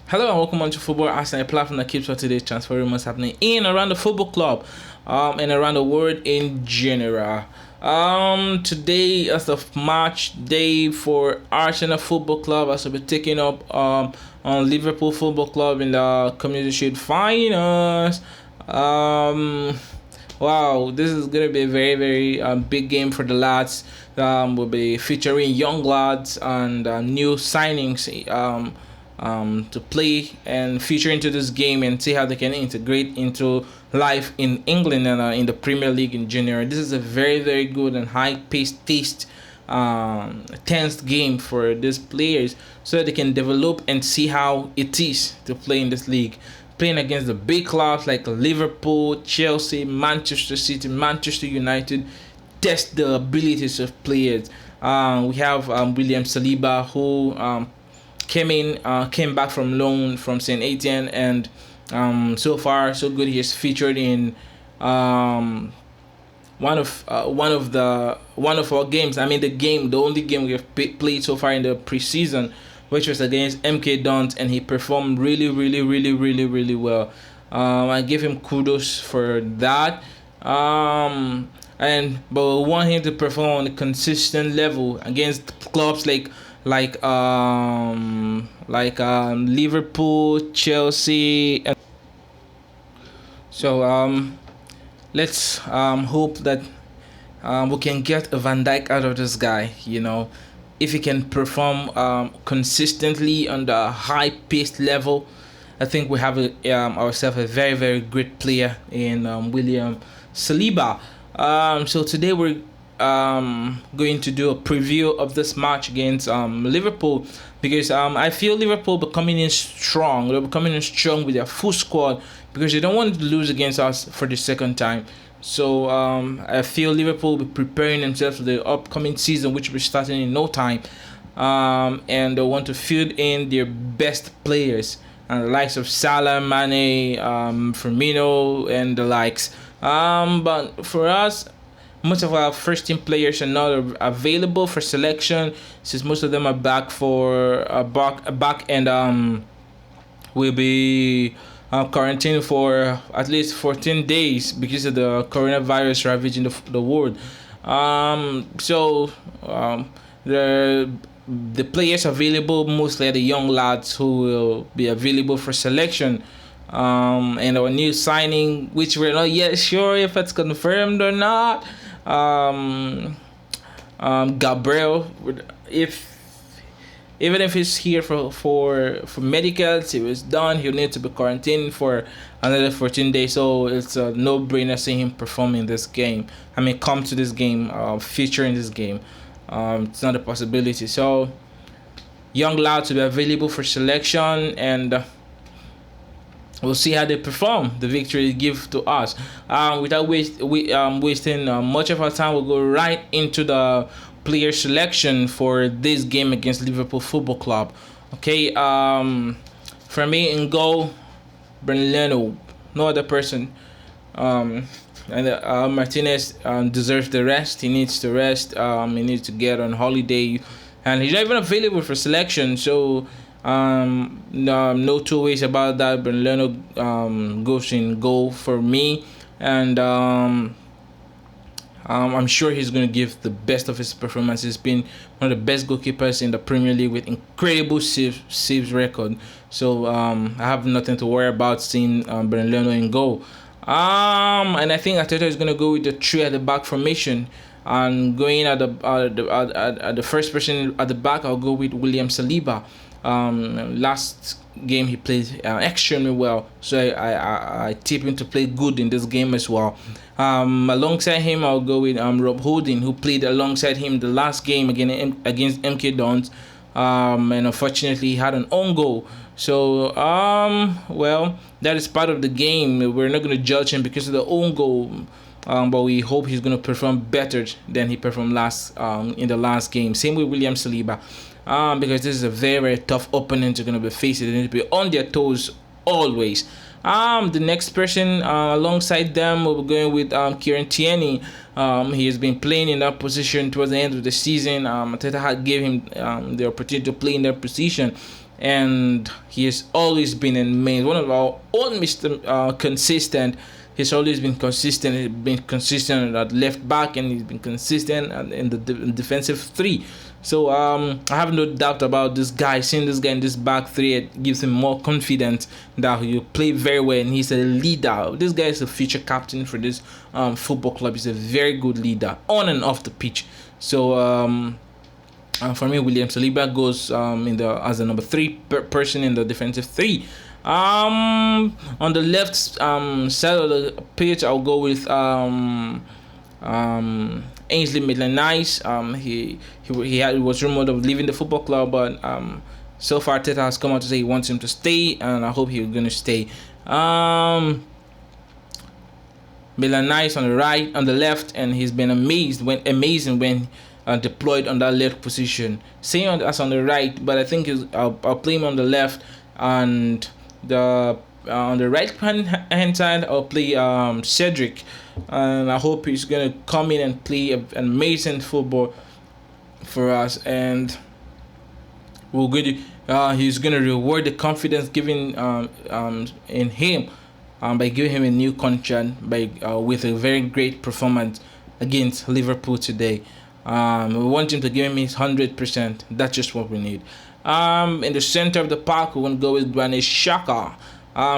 Hello and welcome on to Football Arsenal, a platform that keeps up to date transfer rumors happening in and around the football club, and around the world in general. Today is the match day for Arsenal Football Club as we'll be taking up on Liverpool Football Club in the Community Shield finals. Wow, this is gonna be a very big game for the lads. We'll be featuring young lads and new signings. To play and feature into this game and see how they can integrate into life in England and in the Premier League in general. This is a very good and high-paced, tense game for these players so that they can develop and see how it is to play in this league. Playing against the big clubs like Liverpool, Chelsea, Manchester City, Manchester United, test the abilities of players. We have William Saliba who came back from loan from Saint Etienne, and so far so good. He has featured in one of our games. I mean, the only game we have played so far in the preseason, which was against MK Dons, and he performed really well. I give him kudos for that. But we want him to perform on a consistent level against clubs like Liverpool, Chelsea, and so let's hope that we can get a Van Dijk out of this guy. If he can perform consistently on the high-paced level, I think we have ourselves a very great player in William Saliba. So today we're going to do a preview of this match against Liverpool, because I feel Liverpool becoming in strong. They're becoming in strong with their full squad because they don't want to lose against us for the second time. So I feel Liverpool will be preparing themselves for the upcoming season, which will be starting in no time, and they want to field in their best players and the likes of Salah, Mane, Firmino, and the likes. But for us, most of our first team players are not available for selection, since most of them are back for back and will be quarantined for at least 14 days because of the coronavirus ravaging the world. The players available mostly are the young lads who will be available for selection. And our new signing, which we're not yet sure if it's confirmed or not. Gabriel, even if he's here for medicals, he was done. He'll need to be quarantined for another 14 days. So it's a no-brainer seeing him perform in this game. I mean, come to this game, feature in this game. It's not a possibility. So young lads will be available for selection, and we'll see how they perform. The victory give to us. Without wasting much of our time, we'll go right into the player selection for this game against Liverpool Football Club. Okay. For me, in goal, Bernardo, no other person. And Martinez deserves the rest. He needs to rest. He needs to get on holiday, and he's not even available for selection. So no two ways about that. Bernardo goes in goal for me, and I'm sure he's going to give the best of his performance. He's been one of the best goalkeepers in the Premier League with incredible saves record. So I have nothing to worry about seeing Bernardo in goal. And I think Arteta is going to go with the three at the back formation. And going at the first person at the back, I'll go with William Saliba. Last game he played extremely well, so I tip him to play good in this game as well. Alongside him, I'll go with Rob Holding, who played alongside him the last game against MK Dons, and unfortunately he had an own goal. So well, that is part of the game. We're not going to judge him because of the own goal. But we hope he's going to perform better than he performed in the last game. Same with William Saliba. Because this is a very tough opponent you're going to be facing. They need to be on their toes always. The next person alongside them, we'll be going with Kieran Tierney. He has been playing in that position towards the end of the season. Arteta had gave him the opportunity to play in that position. and he has always been in main. One of our own Mr. Consistent. He's always been consistent. He's been consistent at left back, and he's been consistent in the defensive three. So I have no doubt about this guy. Seeing this guy in this back three, it gives him more confidence that he'll play very well, and he's a leader. This guy is a future captain for this football club. He's a very good leader on and off the pitch. So for me, William Saliba goes in the as the number three person in the defensive three. On the left side of the pitch, I'll go with Ainsley Maitland-Nice. He was rumored of leaving the football club, but so far Teta has come out to say he wants him to stay, and I hope he's gonna stay. Maitland-Nice on the right, on the left, and he's been amazing when deployed on that left position. Same as on the right, but I think I'll play him on the left, and on the right hand side I'll play Cedric, and I hope he's gonna come in and play an amazing football for us, and he's gonna reward the confidence given in him by giving him a new contract with a very great performance against Liverpool today. We want him to give him his 100%. That's just what we need. In the center of the park, we're going to go with Granit Xhaka.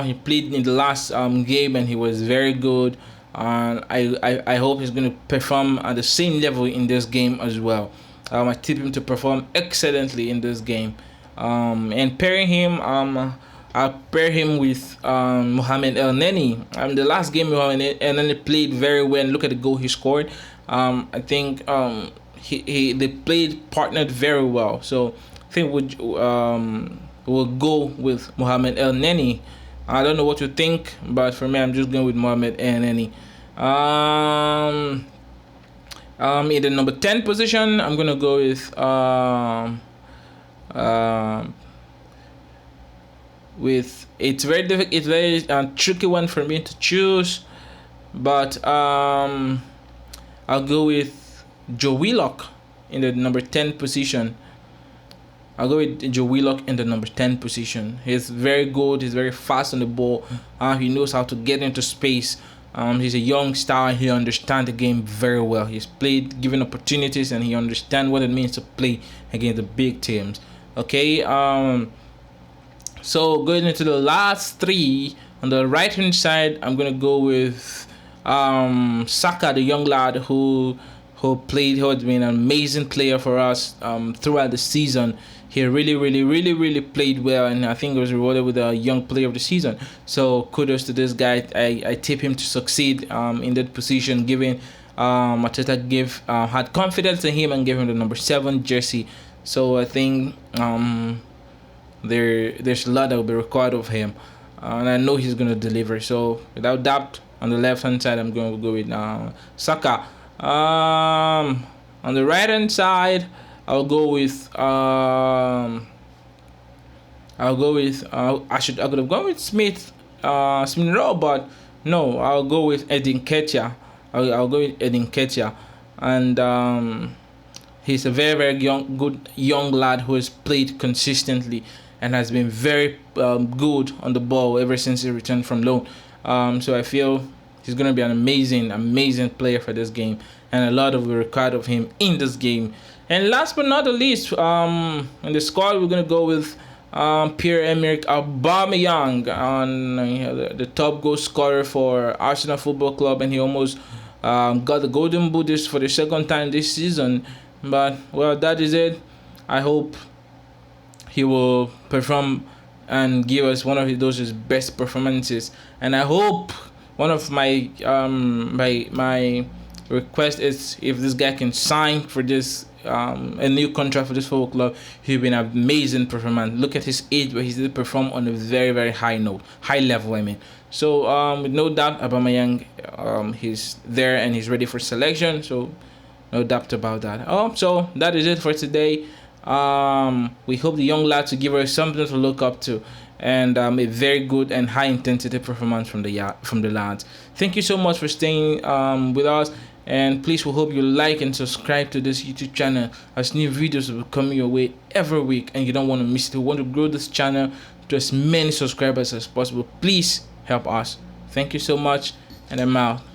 He played in the last game, and he was very good. I hope he's going to perform at the same level in this game as well. I tip him to perform excellently in this game. And pairing him, I'll pair him with Mohamed El Neni. The last game, Mohamed El Neni played very well. Look at the goal he scored. I think they played partnered very well. So I think we'll go with Mohamed El Neni. I don't know what you think, but for me, I'm just going with Mohamed El Neni. In the number 10 position, I'm gonna go with it's very tricky one for me to choose, but I'll go with Joe Willock in the number 10 position. I'll go with Joe Willock in the number 10 position. He's very good. He's very fast on the ball. He knows how to get into space. He's a young star. He understands the game very well. He's played, given opportunities, and he understands what it means to play against the big teams. Okay. So going into the last three, on the right hand side, I'm gonna go with Saka, the young lad who has been an amazing player for us throughout the season. He really played well, and I think he was rewarded with a young player of the season. So kudos to this guy. I tip him to succeed in that position, given Mateta had confidence in him and gave him the number 7 jersey. So I think there's a lot that will be required of him, and I know he's going to deliver. So without doubt, on the left hand side, I'm going to go with Saka. On the right hand side, I'll go with I could have gone with Smith Rowe, but no, I'll go with Edin Ketia. I'll go with Edin Ketia, and he's a very good young lad who has played consistently and has been very good on the ball ever since he returned from loan. So I feel he's going to be an amazing player for this game, and a lot will be required of him in this game. And last but not the least, in the squad, we're going to go with Pierre-Emerick Aubameyang, the top goal scorer for Arsenal Football Club, and he almost got the Golden Boot for the second time this season. But, well, that is it. I hope he will perform and give us one of his best performances. And I hope one of my my request is, if this guy can sign for this a new contract for this football club, he'll be an amazing performance. Look at his age, but he's still perform on a very high level. I mean, so with no doubt, Aubameyang, he's there and he's ready for selection. So no doubt about that. So that is it for today. We hope the young lads will give us something to look up to, and a very good and high intensity performance from the lads. Thank you so much for staying with us. And please, we hope you like and subscribe to this YouTube channel, as new videos will be coming your way every week and you don't want to miss it. We want to grow this channel to as many subscribers as possible. Please help us. Thank you so much, and I'm out.